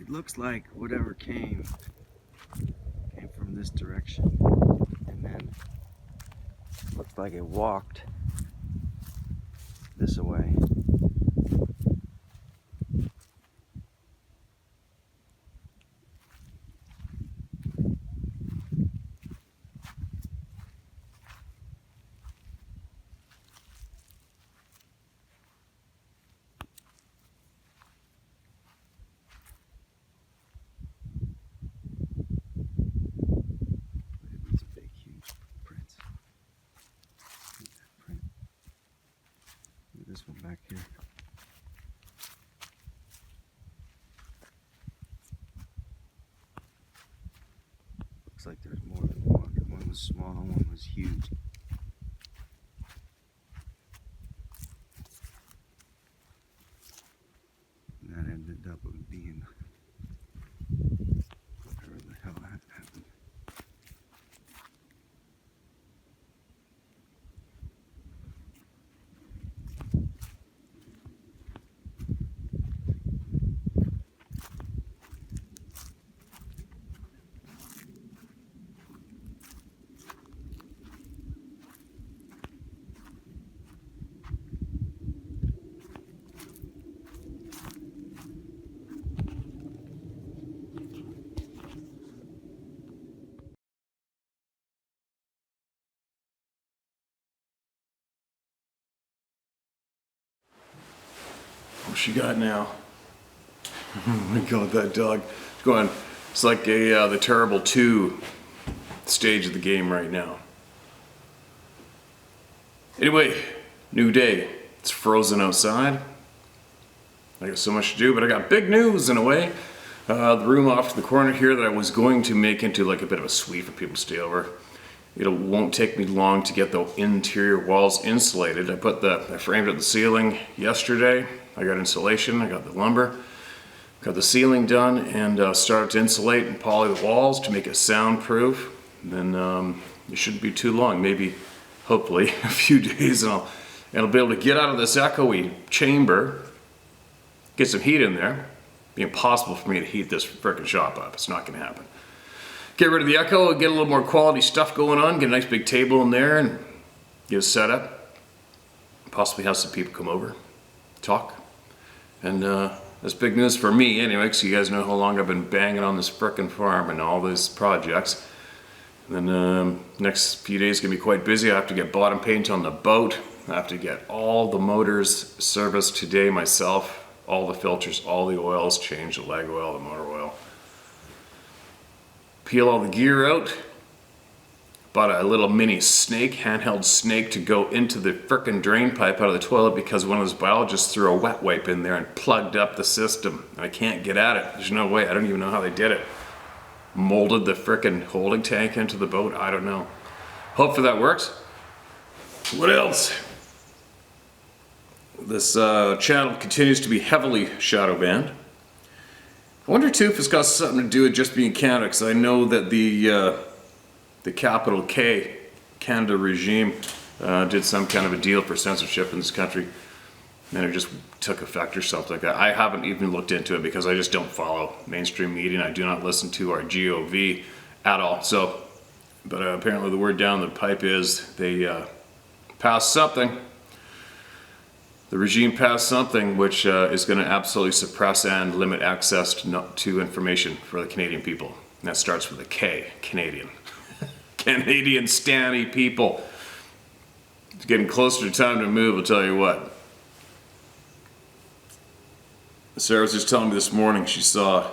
It looks like whatever came from this direction, and then looks like it walked this way. These big, huge prints. Look at that print. Look at this one back here. Looks like there's more than one. One was small, one was huge. And that ended up being whatever the hell that happened. What's she got now? Oh my god, that dog. It's going, it's like the Terrible 2 stage of the game right now. Anyway, new day. It's frozen outside. I got so much to do, but I got big news in a way. The room off to the corner here that I was going to make into like a bit of a suite for people to stay over. It won't take me long to get the interior walls insulated. I framed out the ceiling yesterday. I got insulation, I got the lumber, got the ceiling done, and started to insulate and poly the walls to make it soundproof. And then it shouldn't be too long, maybe, hopefully, a few days, and I'll be able to get out of this echoey chamber, get some heat in there. It'd be impossible for me to heat this frickin' shop up. It's not gonna happen. Get rid of the echo, get a little more quality stuff going on, get a nice big table in there, and get it set up. Possibly have some people come over, talk. And that's big news for me anyway, because you guys know how long I've been banging on this frickin' farm and all these projects. And then next few days gonna be quite busy. I have to get bottom paint on the boat. I have to get all the motors serviced today myself. All the filters, all the oils, change the leg oil, the motor oil. Peel all the gear out. Bought a little mini snake, handheld snake, to go into the frickin' drain pipe out of the toilet because one of those biologists threw a wet wipe in there and plugged up the system. And I can't get at it. There's no way. I don't even know how they did it. Molded the frickin' holding tank into the boat. I don't know. Hopefully that works. What else? This channel continues to be heavily shadow banned. I wonder too if it's got something to do with just being Canada, because I know that the capital K Canada regime did some kind of a deal for censorship in this country, and it just took effect or something like that. I haven't even looked into it because I just don't follow mainstream media, and I do not listen to our GOV at all. So, but apparently the word down the pipe is they passed something. The regime passed something which is going to absolutely suppress and limit access to information for the Canadian people. And that starts with a K, Canadian. Canadian Stanny people. It's getting closer to time to move, I'll tell you what. Sarah was just telling me this morning she saw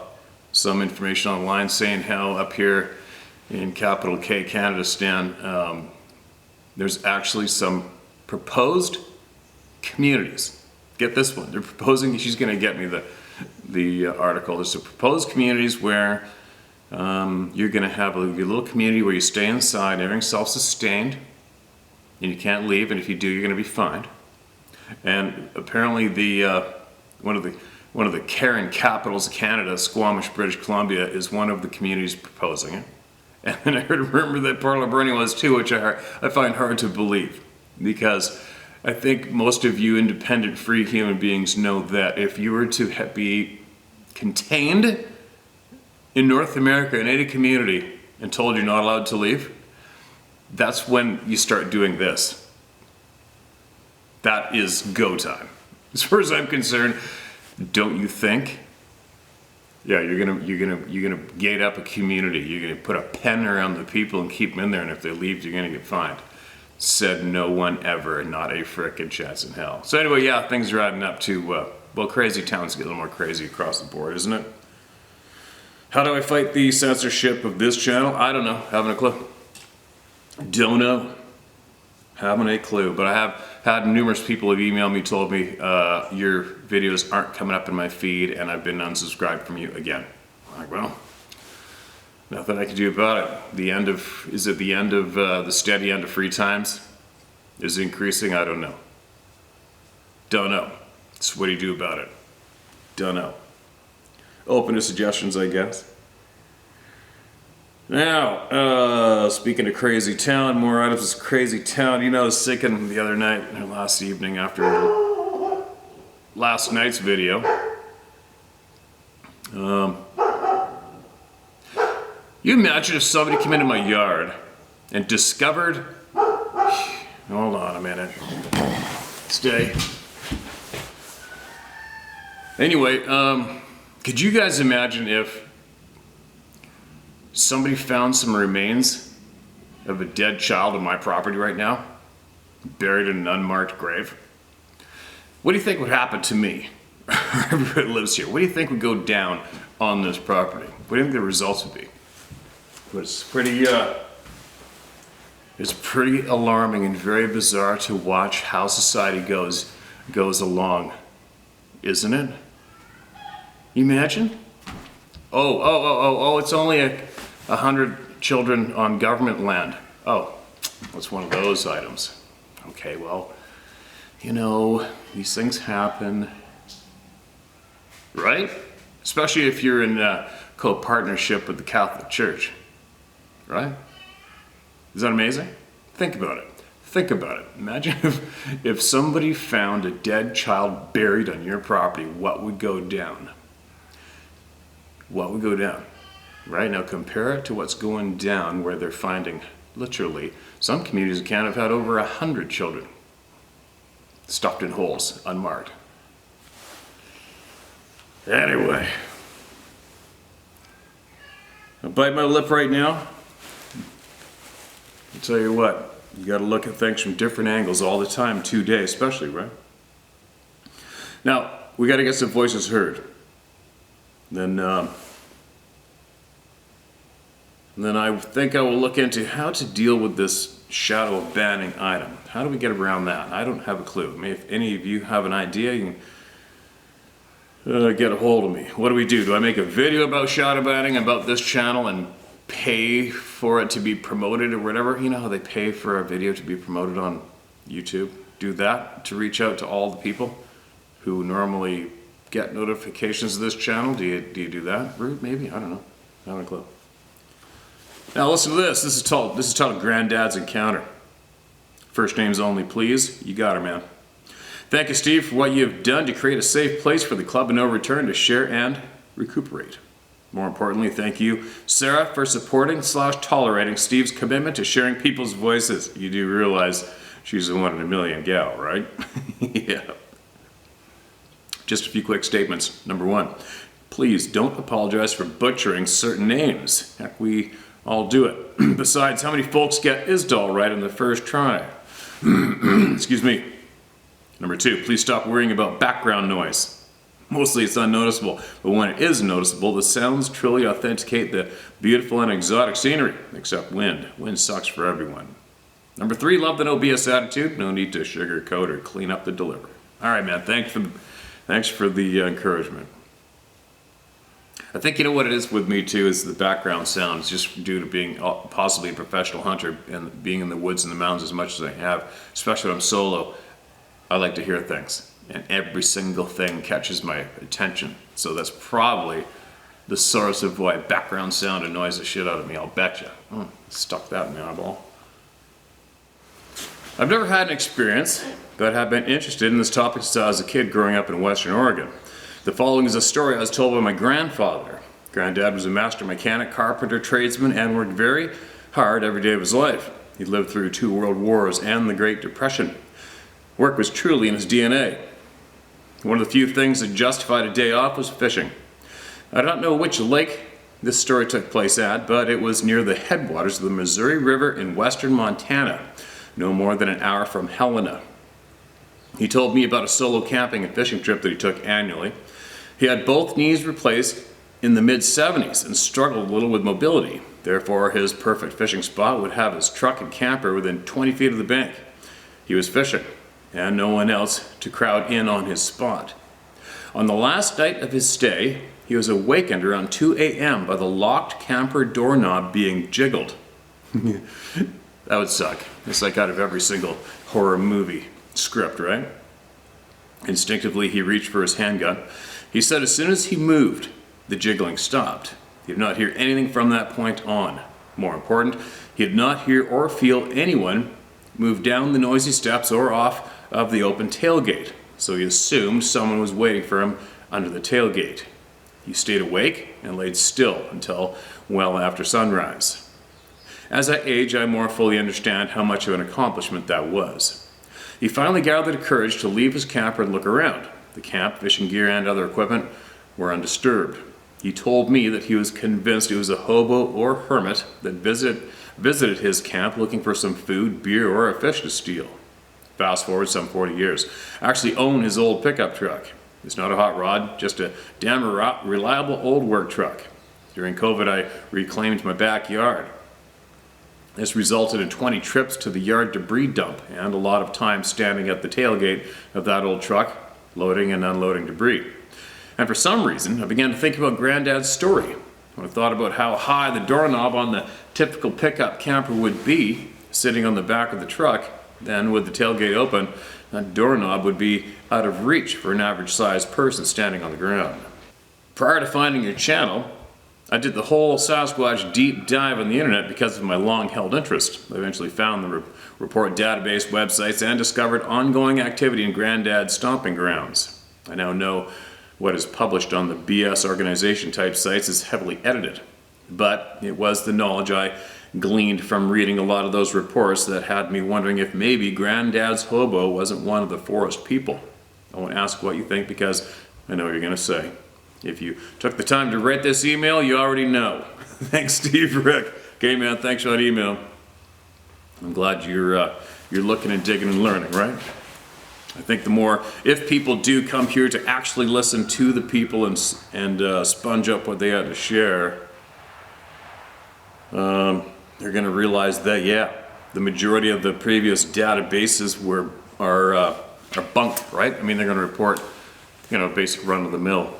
some information online saying how up here in capital K Canada, Stan, there's actually some proposed communities. Get this one. They're proposing, she's going to get me the article. There's some proposed communities where you're going to have a little community where you stay inside, everything's self-sustained, and you can't leave, and if you do, you're going to be fined. And apparently one of the Karen capitals of Canada, Squamish, British Columbia, is one of the communities proposing it. And then I heard a rumor that Port Alberni was too, which I find hard to believe, because I think most of you independent, free human beings know that if you were to be contained in North America in any community and told you're not allowed to leave, that's when you start doing this. That is go time. As far as I'm concerned, don't you think? Yeah, you're gonna gate up a community. You're gonna put a pen around the people and keep them in there, and if they leave, you're gonna get fined. Said no one ever, not a frickin' chance in hell. So anyway, yeah, things are adding up to, well, crazy towns get a little more crazy across the board, isn't it? How do I fight the censorship of this channel? I don't know, haven't a clue. Don't know, haven't a clue, but I have had numerous people have emailed me, told me, your videos aren't coming up in my feed and I've been unsubscribed from you again. I'm like, well, nothing I can do about it. Is it the end of the steady end of free times? Is it increasing? I don't know. Don't know. So what do you do about it? Don't know. Open to suggestions, I guess. Now, speaking of crazy town, more items of crazy town. You know, I was thinking the other night, or last evening after last night's video. You imagine if somebody came into my yard and discovered, hold on a minute, stay. Anyway, could you guys imagine if somebody found some remains of a dead child on my property right now, buried in an unmarked grave? What do you think would happen to me? Everybody lives here. What do you think would go down on this property? What do you think the results would be? But it's pretty alarming and very bizarre to watch how society goes along, isn't it? You imagine? Oh, it's only 100 children on government land. Oh, what's one of those items? Okay, well, you know, these things happen, right? Especially if you're in co-partnership with the Catholic Church, right? Is that amazing? Think about it. Think about it. Imagine if somebody found a dead child buried on your property, what would go down? What would go down? Right, now compare it to what's going down where they're finding, literally, some communities in Canada have had over 100 children stuffed in holes, unmarked. Anyway, I bite my lip right now. I'll tell you what, you gotta look at things from different angles all the time, today especially, right? Now, we gotta get some voices heard. Then I think I will look into how to deal with this shadow banning item. How do we get around that? I don't have a clue. I mean, if any of you have an idea, you can get a hold of me. What do? Do I make a video about shadow banning, about this channel, and pay for it to be promoted or whatever? You know how they pay for a video to be promoted on YouTube? Do that to reach out to all the people who normally get notifications of this channel. Do you do that route? Maybe? I don't know. I haven't a clue. Now listen to this. This is titled Granddad's Encounter. First names only, please. You got her, man. Thank you, Steve, for what you have done to create a safe place for the Club of No Return to share and recuperate. More importantly, thank you, Sarah, for supporting / tolerating Steve's commitment to sharing people's voices. You do realize she's a 1 in a million gal, right? Yeah. Just a few quick statements. Number 1, please don't apologize for butchering certain names. Heck, we all do it. Besides, how many folks get Isdal right on the first try? Excuse me. Number 2, please stop worrying about background noise. Mostly it's unnoticeable, but when it is noticeable, the sounds truly authenticate the beautiful and exotic scenery, except wind. Wind sucks for everyone. Number 3, love the no BS attitude. No need to sugarcoat or clean up the delivery. All right, man, thanks for the encouragement. I think you know what it is with me too is the background sounds, just due to being possibly a professional hunter and being in the woods and the mountains as much as I have, especially when I'm solo. I like to hear things, and every single thing catches my attention. So that's probably the source of why background sound annoys the shit out of me, I'll bet you. Stuck that in my eyeball. I've never had an experience, but have been interested in this topic since I was a kid growing up in Western Oregon. The following is a story I was told by my grandfather Granddad was a master mechanic, carpenter, tradesman, and worked very hard every day of his life. He lived through 2 world wars and the Great Depression. Work was truly in his DNA. One of the few things that justified a day off was fishing. I don't know which lake this story took place at, but it was near the headwaters of the Missouri River in western Montana, no more than an hour from Helena. He told me about a solo camping and fishing trip that he took annually. He had both knees replaced in the mid-70s and struggled a little with mobility. Therefore, his perfect fishing spot would have his truck and camper within 20 feet of the bank. He was fishing, and no one else to crowd in on his spot. On the last night of his stay, he was awakened around 2 a.m. by the locked camper doorknob being jiggled. That would suck. It's like out of every single horror movie script, right? Instinctively, he reached for his handgun. He said as soon as he moved, the jiggling stopped. He did not hear anything from that point on. More important, he did not hear or feel anyone move down the noisy steps or off of the open tailgate, so he assumed someone was waiting for him under the tailgate. He stayed awake and laid still until well after sunrise. As I age, I more fully understand how much of an accomplishment that was. He finally gathered the courage to leave his camper and look around. The camp, fishing gear, and other equipment were undisturbed. He told me that he was convinced it was a hobo or hermit that visited his camp looking for some food, beer, or a fish to steal. Fast forward some 40 years. I actually own his old pickup truck. It's not a hot rod, just a damn reliable old work truck. During COVID, I reclaimed my backyard. This resulted in 20 trips to the yard debris dump and a lot of time standing at the tailgate of that old truck, loading and unloading debris. And for some reason, I began to think about Granddad's story. When I thought about how high the doorknob on the typical pickup camper would be, sitting on the back of the truck, then with the tailgate open, that doorknob would be out of reach for an average-sized person standing on the ground. Prior to finding your channel, I did the whole Sasquatch deep dive on the internet because of my long-held interest. I eventually found the report database websites and discovered ongoing activity in Granddad's stomping grounds. I now know what is published on the BS organization type sites is heavily edited, but it was the knowledge I gleaned from reading a lot of those reports that had me wondering if maybe Granddad's hobo wasn't one of the forest people. I won't ask what you think because I know what you're going to say. If you took the time to write this email, you already know. Thanks, Steve Rick. Okay, man, thanks for that email. I'm glad you're looking and digging and learning, right? I think the more, if people do come here to actually listen to the people and sponge up what they had to share, they're going to realize that, yeah, the majority of the previous databases are bunk, right? I mean, they're going to report, basic run-of-the-mill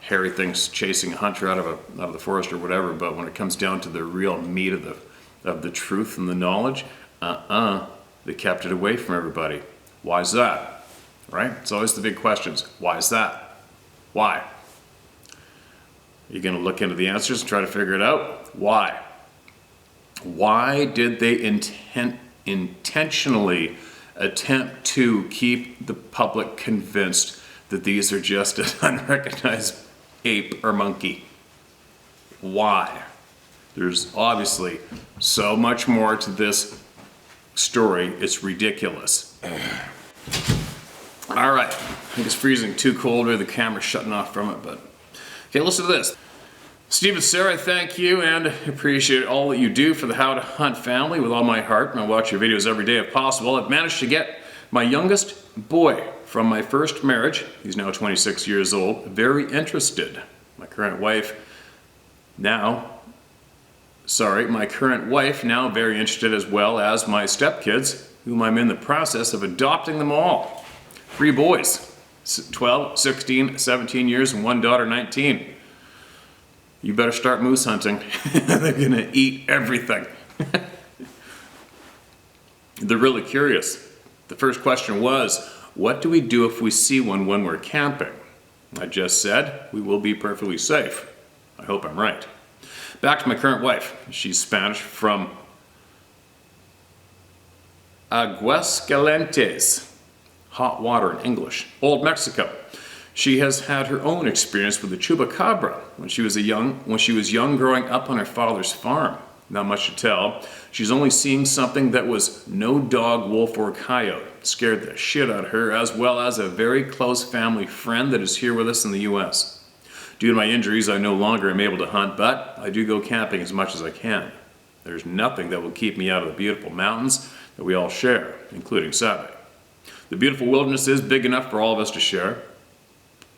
hairy things chasing a hunter out of the forest or whatever. But when it comes down to the real meat of the truth and the knowledge, they kept it away from everybody. Why is that? Right? It's always the big questions. Why is that? Why? Are you going to look into the answers and try to figure it out? Why? Why did they intentionally attempt to keep the public convinced that these are just an unrecognized ape or monkey? Why? There's obviously so much more to this story, it's ridiculous. All right, I think it's freezing too cold with the camera shutting off from it, but okay, listen to this. Steve and Sarah, thank you and appreciate all that you do for the How to Hunt family with all my heart. I watch your videos every day if possible. I've managed to get my youngest boy from my first marriage, he's now 26 years old, very interested. My current wife now very interested, as well as my stepkids, whom I'm in the process of adopting them all. 3 boys, 12, 16, 17 years, and 1 daughter, 19. You better start moose hunting. They're gonna eat everything. They're really curious. The first question was, what do we do if we see one when we're camping? I just said, we will be perfectly safe. I hope I'm right. Back to my current wife. She's Spanish from Aguascalientes. Hot water in English. Old Mexico. She has had her own experience with the chupacabra when she was young growing up on her father's farm. Not much to tell. She's only seeing something that was no dog, wolf, or coyote. It scared the shit out of her, as well as a very close family friend that is here with us in the US. Due to my injuries, I no longer am able to hunt, but I do go camping as much as I can. There's nothing that will keep me out of the beautiful mountains that we all share, including Sabe. The beautiful wilderness is big enough for all of us to share.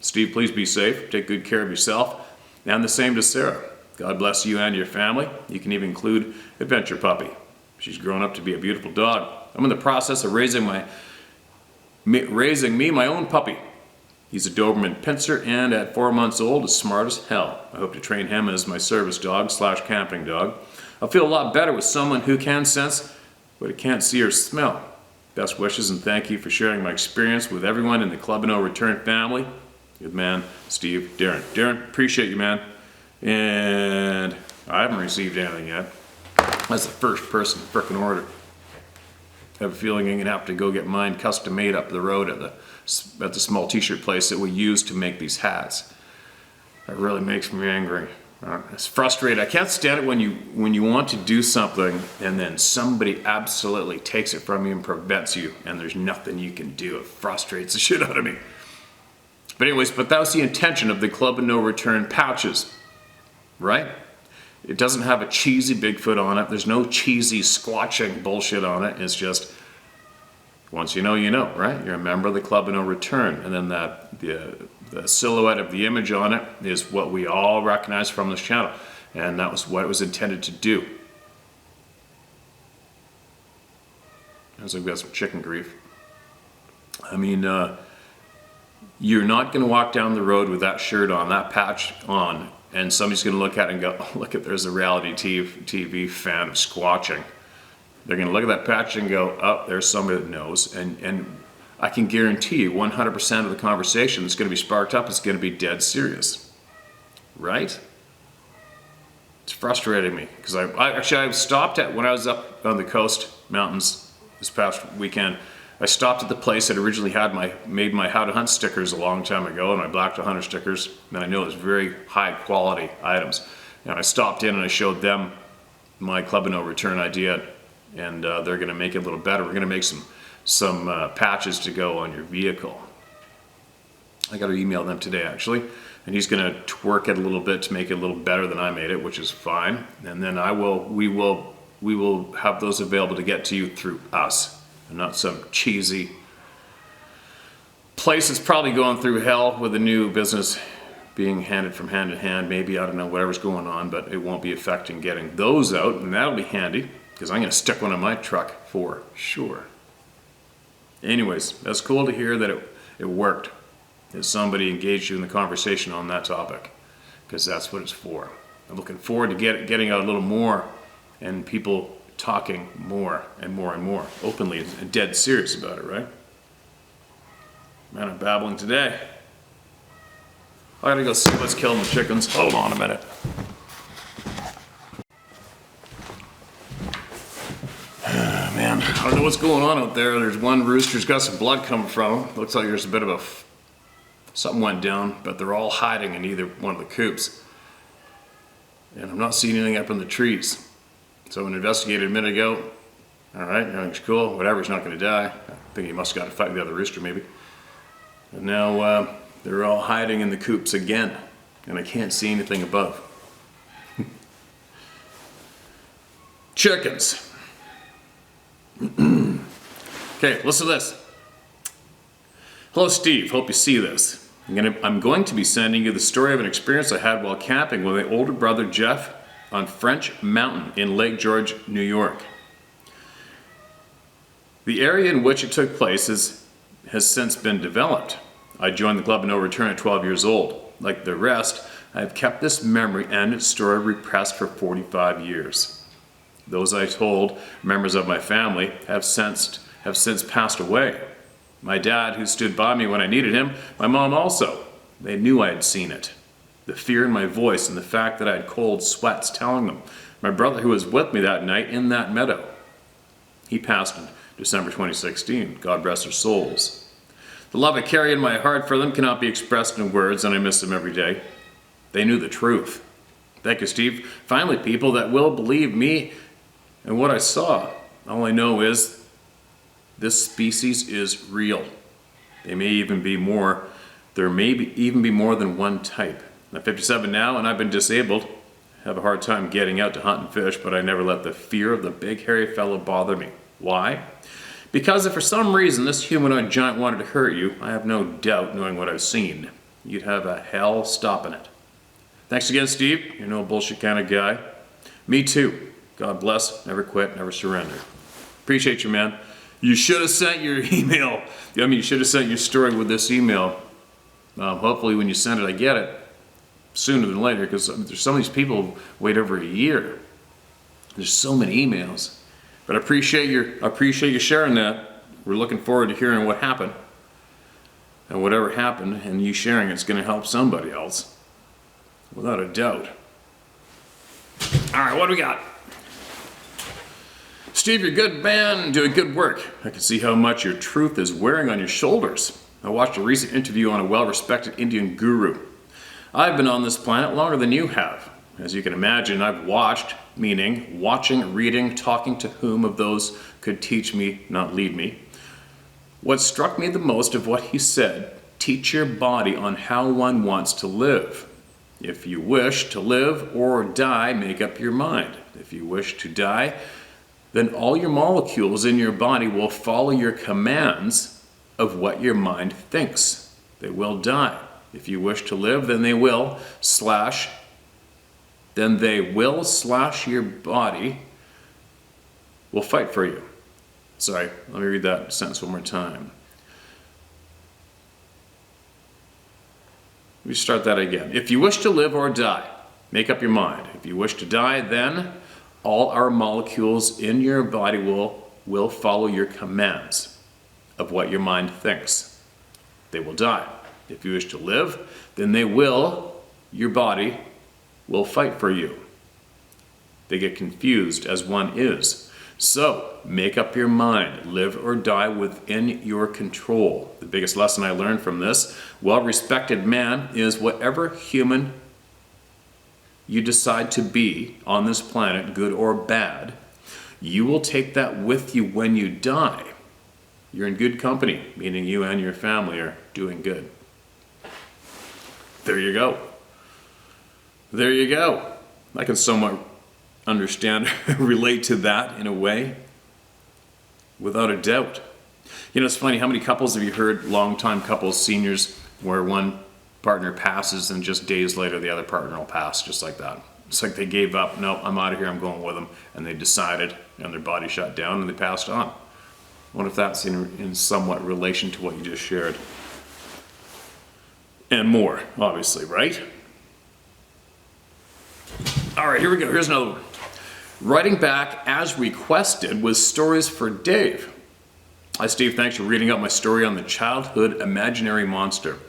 Steve, please be safe. Take good care of yourself. And the same to Sarah. God bless you and your family. You can even include Adventure Puppy. She's grown up to be a beautiful dog. I'm in the process of raising my own puppy. He's a Doberman Pinscher and at 4 months old is smart as hell. I hope to train him as my service dog / camping dog. I'll feel a lot better with someone who can sense but it can't see or smell. Best wishes and thank you for sharing my experience with everyone in the Club No Return family. Good man, Steve, Darren. Darren, appreciate you, man. And I haven't received anything yet. That's the first person to frickin' order. I have a feeling I'm gonna have to go get mine custom made up the road at the small t-shirt place that we use to make these hats. That really makes me angry. It's frustrating. I can't stand it when you want to do something and then somebody absolutely takes it from you and prevents you and there's nothing you can do. It frustrates the shit out of me. But anyways, that was the intention of the Club No Return pouches, right? It doesn't have a cheesy Bigfoot on it. There's no cheesy squatching bullshit on it. It's just, once you know, right? You're a member of the Club No Return. And then the silhouette of the image on it is what we all recognize from this channel. And that was what it was intended to do. As I've got some chicken grief. I mean, you're not going to walk down the road with that shirt on, that patch on, and somebody's going to look at it and go, oh, look at, there's a reality TV fan of squatching. They're going to look at that patch and go, oh, there's somebody that knows. And I can guarantee you 100% of the conversation that's going to be sparked up is going to be dead serious. Right? It's frustrating me because I stopped at, when I was up on the coast mountains this past weekend, I stopped at the place that originally had made my How to Hunt stickers a long time ago, and my Black to Hunter stickers, and I know it's very high quality items. And I stopped in and I showed them my Club No Return idea, and they're going to make it a little better. We're going to make some patches to go on your vehicle. I got to email them today actually, and he's going to twerk it a little bit to make it a little better than I made it, which is fine. And then we will have those available to get to you through us. And not some cheesy place that's probably going through hell with a new business being handed from hand to hand. Maybe, I don't know, whatever's going on, but it won't be affecting getting those out, and that'll be handy because I'm going to stick one in my truck for sure. Anyways, that's cool to hear that it worked, that somebody engaged you in the conversation on that topic, because that's what it's for. I'm looking forward to getting out a little more and people talking more and more and more openly and dead serious about it, right? Man, I'm babbling today. I gotta go see what's killing the chickens. Hold on a minute. Man, I don't know what's going on out there. There's one rooster's got some blood coming from him. Looks like there's a bit of something went down, but they're all hiding in either one of the coops. And I'm not seeing anything up in the trees. So an investigator a minute ago, all right, everything's cool, whatever, he's not going to die. I think he must have got to fight with the other rooster maybe. And now they're all hiding in the coops again, and I can't see anything above. Chickens. Okay, listen to this. Hello Steve, hope you see this. I'm going to be sending you the story of an experience I had while camping with my older brother Jeff on French Mountain in Lake George, New York. The area in which it took place has since been developed. I joined the Club No Return at 12 years old. Like the rest, I have kept this memory and its story repressed for 45 years. Those I told, members of my family, have since passed away. My dad, who stood by me when I needed him, my mom also. They knew I had seen it. The fear in my voice and the fact that I had cold sweats telling them. My brother, who was with me that night in that meadow, he passed in December 2016. God rest their souls. The love I carry in my heart for them cannot be expressed in words, and I miss them every day. They knew the truth. Thank you, Steve. Finally, people that will believe me and what I saw. All I know is this species is real. There may even be more than one type. I'm 57 now, and I've been disabled. I have a hard time getting out to hunt and fish, but I never let the fear of the big hairy fellow bother me. Why? Because if for some reason this humanoid giant wanted to hurt you, I have no doubt, knowing what I've seen, you'd have a hell stopping it. Thanks again, Steve. You're no bullshit kind of guy. Me too. God bless. Never quit. Never surrender. Appreciate you, man. You should have sent your email. You should have sent your story with this email. Hopefully when you send it, I get it sooner than later, because there's some of these people who wait over a year. There's so many emails. But I appreciate you sharing that. We're looking forward to hearing what happened. And whatever happened, and you sharing it's going to help somebody else. Without a doubt. Alright, what do we got? Steve, you're good man, doing good work. I can see how much your truth is wearing on your shoulders. I watched a recent interview on a well-respected Indian guru. I've been on this planet longer than you have. As you can imagine, I've watched, meaning watching, reading, talking to whom of those could teach me, not lead me. What struck me the most of what he said, teach your body on how one wants to live. If you wish to live or die, make up your mind. If you wish to die, then all your molecules in your body will follow your commands of what your mind thinks. They will die. If you wish to live, then they will slash your body will fight for you. Sorry, let me read that sentence one more time. Let me start that again. If you wish to live or die, make up your mind. If you wish to die, then all our molecules in your body will follow your commands of what your mind thinks. They will die. If you wish to live, then your body will fight for you. They get confused as one is. So, make up your mind. Live or die within your control. The biggest lesson I learned from this well-respected man is whatever human you decide to be on this planet, good or bad, you will take that with you when you die. You're in good company, meaning you and your family are doing good. There you go. There you go. I can somewhat understand, relate to that in a way, without a doubt. You know, it's funny, how many couples have you heard, long-time couples, seniors, where one partner passes and just days later the other partner will pass, just like that. It's like they gave up, no, I'm out of here, I'm going with them, and they decided, and their body shut down and they passed on. I wonder if that's in somewhat relation to what you just shared. And more, obviously, right? All right, here we go, here's another one. Writing back as requested with stories for Dave. Hi Steve, thanks for reading out my story on the childhood imaginary monster.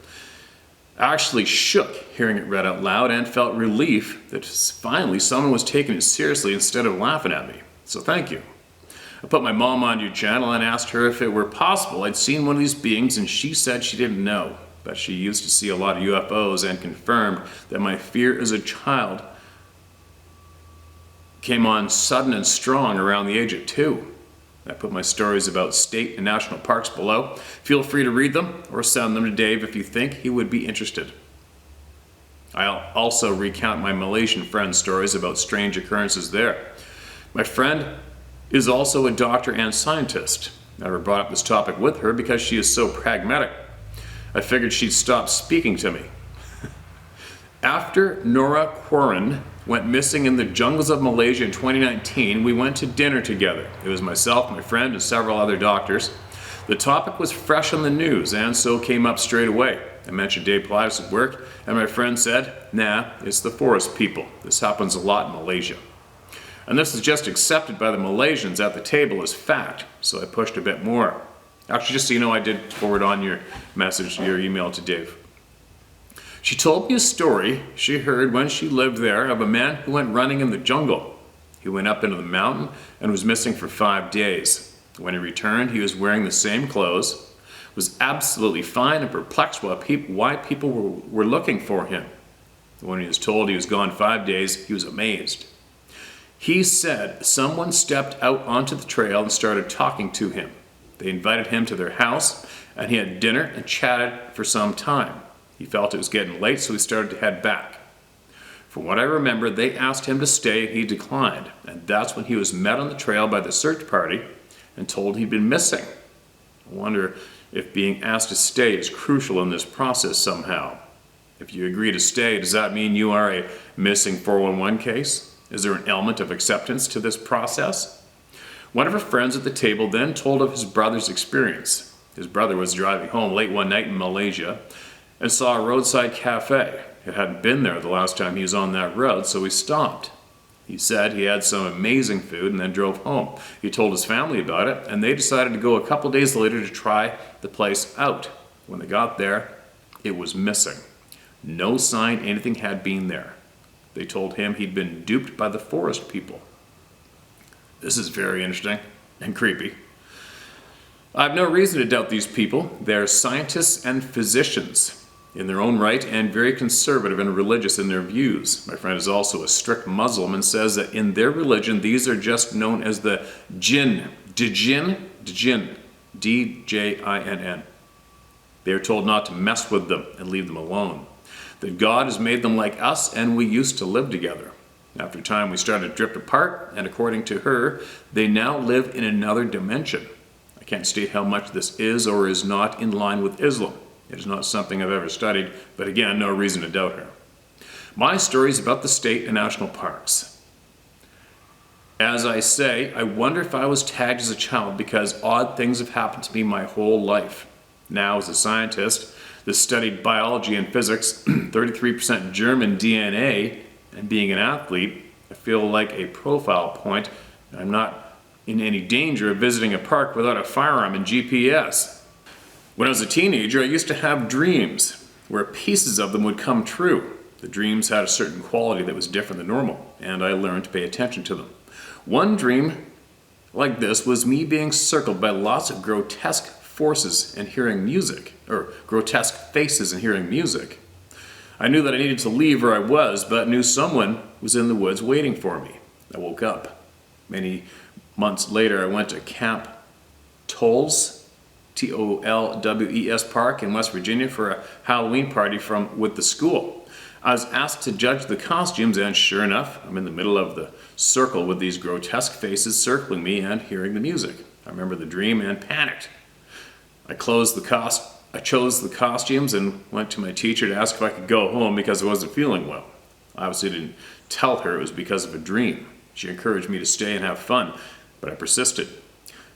I actually shook hearing it read out loud and felt relief that finally someone was taking it seriously instead of laughing at me. So thank you. I put my mom on your channel and asked her if it were possible I'd seen one of these beings, and she said she didn't know, but she used to see a lot of UFOs and confirmed that my fear as a child came on sudden and strong around the age of 2. I put my stories about state and national parks below. Feel free to read them or send them to Dave if you think he would be interested. I'll also recount my Malaysian friend's stories about strange occurrences there. My friend is also a doctor and scientist. I never brought up this topic with her because she is so pragmatic. I figured she'd stop speaking to me. After Nora Quarren went missing in the jungles of Malaysia in 2019, we went to dinner together. It was myself, my friend, and several other doctors. The topic was fresh on the news, and so came up straight away. I mentioned Dave Pilatus at work, and my friend said, nah, it's the forest people. This happens a lot in Malaysia. And this is just accepted by the Malaysians at the table as fact, so I pushed a bit more. Actually, just so you know, I did forward on your message, your email to Dave. She told me a story she heard when she lived there of a man who went running in the jungle. He went up into the mountain and was missing for 5 days. When he returned, he was wearing the same clothes, was absolutely fine and perplexed why people were looking for him. When he was told he was gone 5 days, he was amazed. He said someone stepped out onto the trail and started talking to him. They invited him to their house, and he had dinner and chatted for some time. He felt it was getting late, so he started to head back. From what I remember, they asked him to stay, and he declined. And that's when he was met on the trail by the search party and told he'd been missing. I wonder if being asked to stay is crucial in this process somehow. If you agree to stay, does that mean you are a missing 411 case? Is there an element of acceptance to this process? One of her friends at the table then told of his brother's experience. His brother was driving home late one night in Malaysia and saw a roadside cafe. It hadn't been there the last time he was on that road, so he stopped. He said he had some amazing food and then drove home. He told his family about it, and they decided to go a couple days later to try the place out. When they got there, it was missing. No sign anything had been there. They told him he'd been duped by the forest people. This is very interesting and creepy. I have no reason to doubt these people. They're scientists and physicians in their own right and very conservative and religious in their views. My friend is also a strict Muslim and says that in their religion, these are just known as the jinn. Djinn, D-J-I-N-N. They are told not to mess with them and leave them alone. That God has made them like us and we used to live together. After a time, we started to drift apart, and according to her, they now live in another dimension. I can't state how much this is or is not in line with Islam. It is not something I've ever studied, but again, no reason to doubt her. My story is about the state and national parks. As I say, I wonder if I was tagged as a child because odd things have happened to me my whole life. Now, as a scientist that studied biology and physics, 33% German DNA, and being an athlete, I feel like a profile point. I'm not in any danger of visiting a park without a firearm and GPS. When I was a teenager, I used to have dreams where pieces of them would come true. The dreams had a certain quality that was different than normal, and I learned to pay attention to them. One dream like this was me being circled by lots of grotesque forces and hearing music, or grotesque faces and hearing music. I knew that I needed to leave where I was, but knew someone was in the woods waiting for me. I woke up. Many months later, I went to Camp Tolles, T-O-L-W-E-S Park in West Virginia for a Halloween party with the school. I was asked to judge the costumes, and sure enough, I'm in the middle of the circle with these grotesque faces circling me and hearing the music. I remember the dream and panicked. I chose the costumes and went to my teacher to ask if I could go home because I wasn't feeling well. I obviously didn't tell her it was because of a dream. She encouraged me to stay and have fun, but I persisted.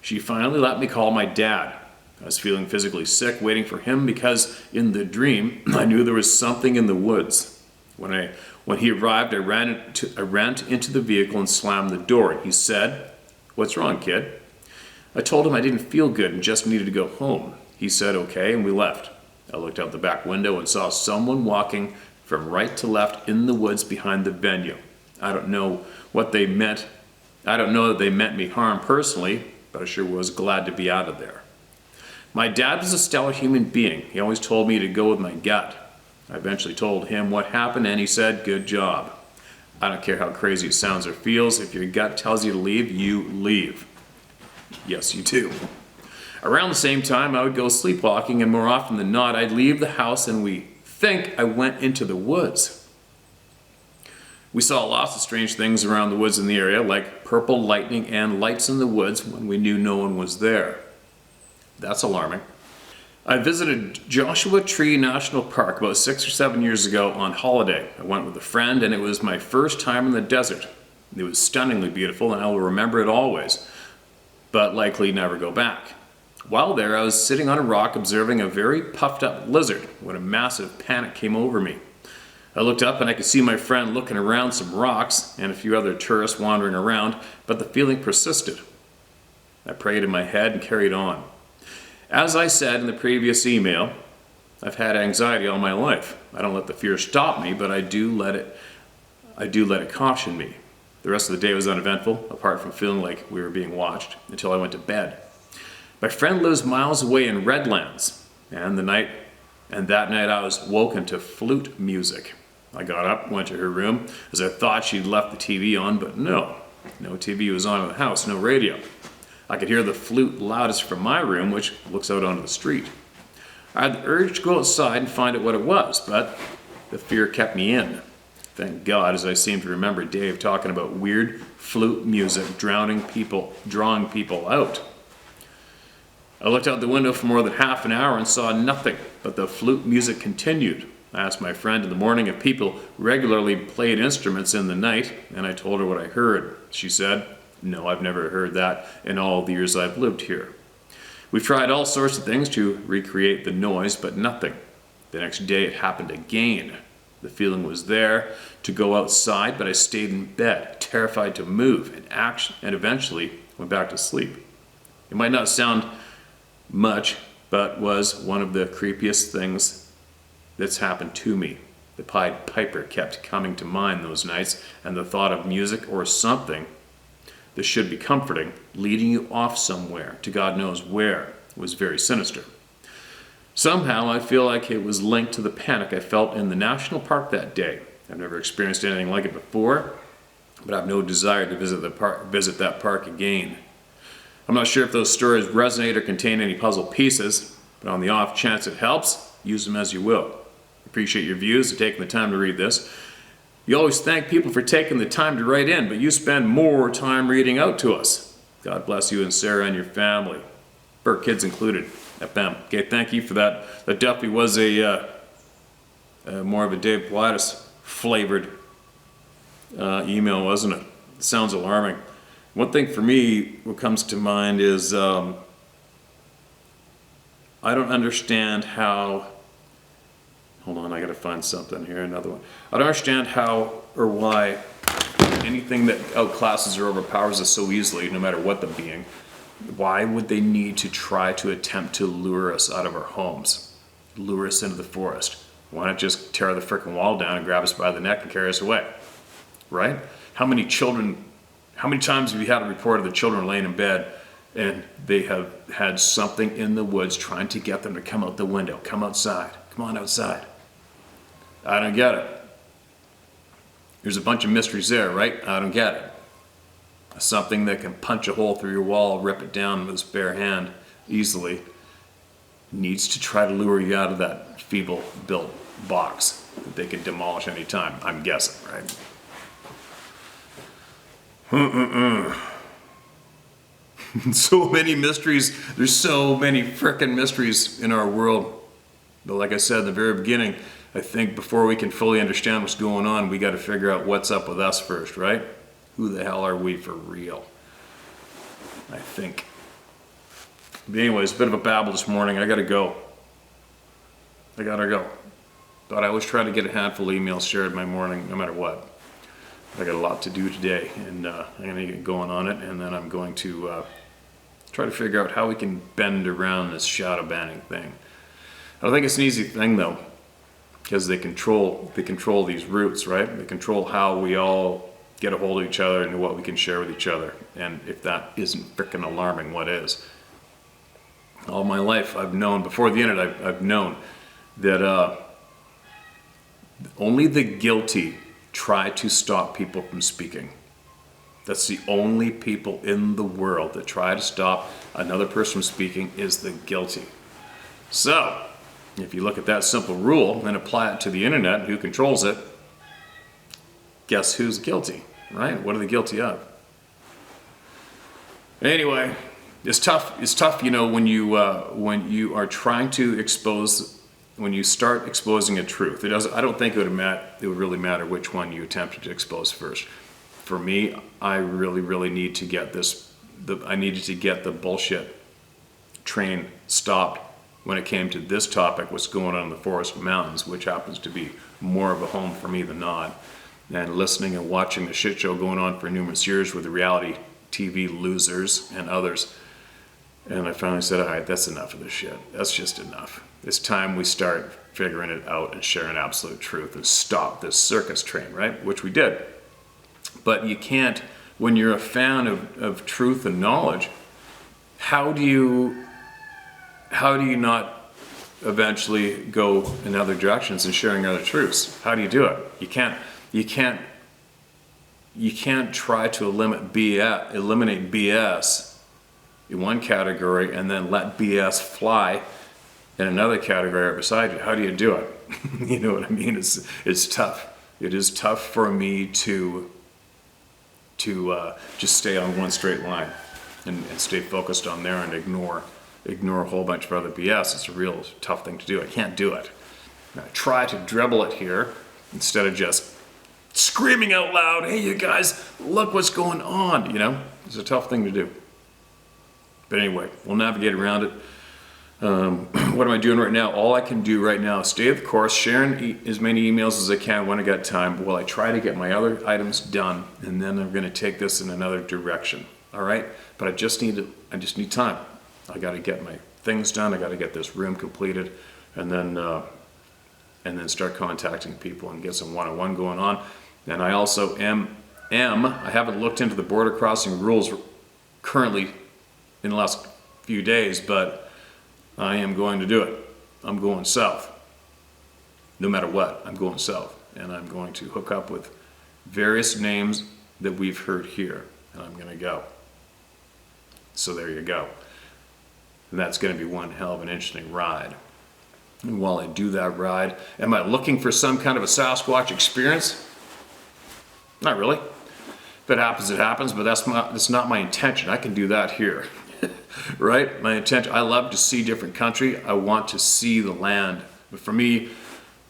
She finally let me call my dad. I was feeling physically sick, waiting for him because in the dream, I knew there was something in the woods. When he arrived, I ran into the vehicle and slammed the door. He said, "What's wrong, kid?" I told him I didn't feel good and just needed to go home. He said okay, and we left. I looked out the back window and saw someone walking from right to left in the woods behind the venue. I don't know what they meant. I don't know that they meant me harm personally, but I sure was glad to be out of there. My dad was a stellar human being. He always told me to go with my gut. I eventually told him what happened, and he said, "Good job." I don't care how crazy it sounds or feels. If your gut tells you to leave, you leave. Yes, you do. Around the same time, I would go sleepwalking, and more often than not, I'd leave the house and we think I went into the woods. We saw lots of strange things around the woods in the area, like purple lightning and lights in the woods when we knew no one was there. That's alarming. I visited Joshua Tree National Park about 6 or 7 years ago on holiday. I went with a friend, and it was my first time in the desert. It was stunningly beautiful, and I will remember it always, but likely never go back. While there, I was sitting on a rock observing a very puffed up lizard when a massive panic came over me. I looked up and I could see my friend looking around some rocks and a few other tourists wandering around, but the feeling persisted. I prayed in my head and carried on. As I said in the previous email, I've had anxiety all my life. I don't let the fear stop me, but I do let it caution me. The rest of the day was uneventful, apart from feeling like we were being watched, until I went to bed. My friend lives miles away in Redlands, and that night I was woken to flute music. I got up, went to her room, as I thought she'd left the TV on, but no TV was on in the house, no radio. I could hear the flute loudest from my room, which looks out onto the street. I had the urge to go outside and find out what it was, but the fear kept me in. Thank God, as I seem to remember Dave talking about weird flute music drawing people out. I looked out the window for more than half an hour and saw nothing, but the flute music continued. I asked my friend in the morning if people regularly played instruments in the night, and I told her what I heard. She said, "No, I've never heard that in all the years I've lived here." We've tried all sorts of things to recreate the noise, but nothing. The next day it happened again. The feeling was there to go outside, but I stayed in bed, terrified to move and eventually went back to sleep. It might not sound much, but was one of the creepiest things that's happened to me. The Pied Piper kept coming to mind those nights, and the thought of music or something that should be comforting, leading you off somewhere to God knows where, was very sinister. Somehow I feel like it was linked to the panic I felt in the national park that day. I've never experienced anything like it before, but I have no desire to visit that park again. I'm not sure if those stories resonate or contain any puzzle pieces, but on the off chance it helps, use them as you will. Appreciate your views and taking the time to read this. You always thank people for taking the time to write in, but you spend more time reading out to us. God bless you and Sarah and your family. For kids included, FM. Okay, thank you for that. That definitely was a more of a Dave Pilatus flavored email, wasn't it? It sounds alarming. One thing for me, what comes to mind is I don't understand how. Hold on, I gotta find something here, another one. I don't understand how or why anything that outclasses or overpowers us so easily, no matter what the being, why would they need to try to attempt to lure us out of our homes, lure us into the forest? Why not just tear the frickin' wall down and grab us by the neck and carry us away, right? How many times have you had a report of the children laying in bed and they have had something in the woods trying to get them to come out the window, come outside, come on outside? I don't get it. There's a bunch of mysteries there, right? I don't get it. Something that can punch a hole through your wall, rip it down with its bare hand easily, needs to try to lure you out of that feeble-built box that they can demolish any time, I'm guessing, right? So many mysteries. There's so many frickin' mysteries in our world. But like I said in the very beginning, I think before we can fully understand what's going on, we got to figure out what's up with us first, right? Who the hell are we for real? I think. But anyways, a bit of a babble this morning. I gotta go. But I always try to get a handful of emails shared my morning, no matter what. I got a lot to do today, and I'm gonna get going on it, and then I'm going to try to figure out how we can bend around this shadow banning thing. I don't think it's an easy thing though, because they control these roots, right? They control how we all get a hold of each other and what we can share with each other. And if that isn't frickin' alarming, what is? All my life I've known, before the internet, I've known that only the guilty try to stop people from speaking. That's the only people in the world that try to stop another person from speaking is the guilty. So, if you look at that simple rule and apply it to the internet, who controls it, guess who's guilty, right? What are they guilty of? Anyway, it's tough, you know, when you are trying to when you start exposing a truth. I don't think it would really matter which one you attempted to expose first. For me, I really need to get I needed to get the bullshit train stopped when it came to this topic, what's going on in the forest mountains, which happens to be more of a home for me than not. And listening and watching the shit show going on for numerous years with the reality TV losers and others. And I finally said, all right, that's enough of this shit. That's just enough. It's time we start figuring it out and sharing absolute truth and stop this circus train, right? Which we did. But you can't, when you're a fan of truth and knowledge, how do you how do you not eventually go in other directions and sharing other truths? How do you do it? You can't try to eliminate BS in one category and then let BS fly in another category right beside you. How do you do it? You know what I mean? It's tough. It is tough for me to just stay on one straight line and stay focused on there and ignore a whole bunch of other BS. It's a real tough thing to do. I can't do it. And I try to dribble it here instead of just screaming out loud, hey you guys, look what's going on, you know? It's a tough thing to do. But anyway, we'll navigate around it. What am I doing right now? All I can do right now is stay the course, sharing as many emails as I can when I got time while I try to get my other items done, and then I'm gonna take this in another direction, all right? But I just need time. I gotta get my things done, I gotta get this room completed, and then start contacting people and get some one-on-one going on. And I also I haven't looked into the border crossing rules currently in the last few days, but I am going to do it. I'm going south. No matter what, I'm going south. And I'm going to hook up with various names that we've heard here. And I'm going to go. So there you go. And that's going to be one hell of an interesting ride. And while I do that ride, am I looking for some kind of a Sasquatch experience? Not really. If it happens, it happens, but that's not my intention. I can do that here. Right? My intention, I love to see different country. I want to see the land. But for me,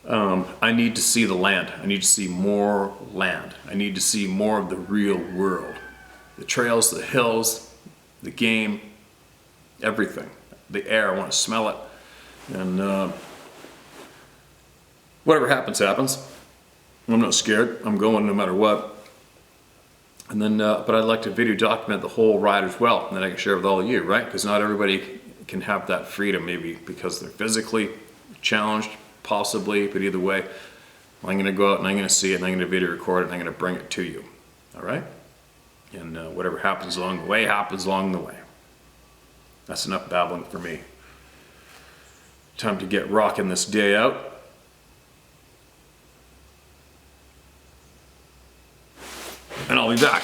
I need to see the land. I need to see more land. I need to see more of the real world. The trails, the hills, the game, everything. The air, I want to smell it. And whatever happens, happens. I'm not scared. I'm going no matter what. And then, but I'd like to video document the whole ride as well, and then I can share it with all of you, right? Because not everybody can have that freedom, maybe because they're physically challenged, possibly, but either way, I'm going to go out and I'm going to see it, and I'm going to video record it, and I'm going to bring it to you, all right? And whatever happens along the way, happens along the way. That's enough babbling for me. Time to get rocking this day out. And I'll be back.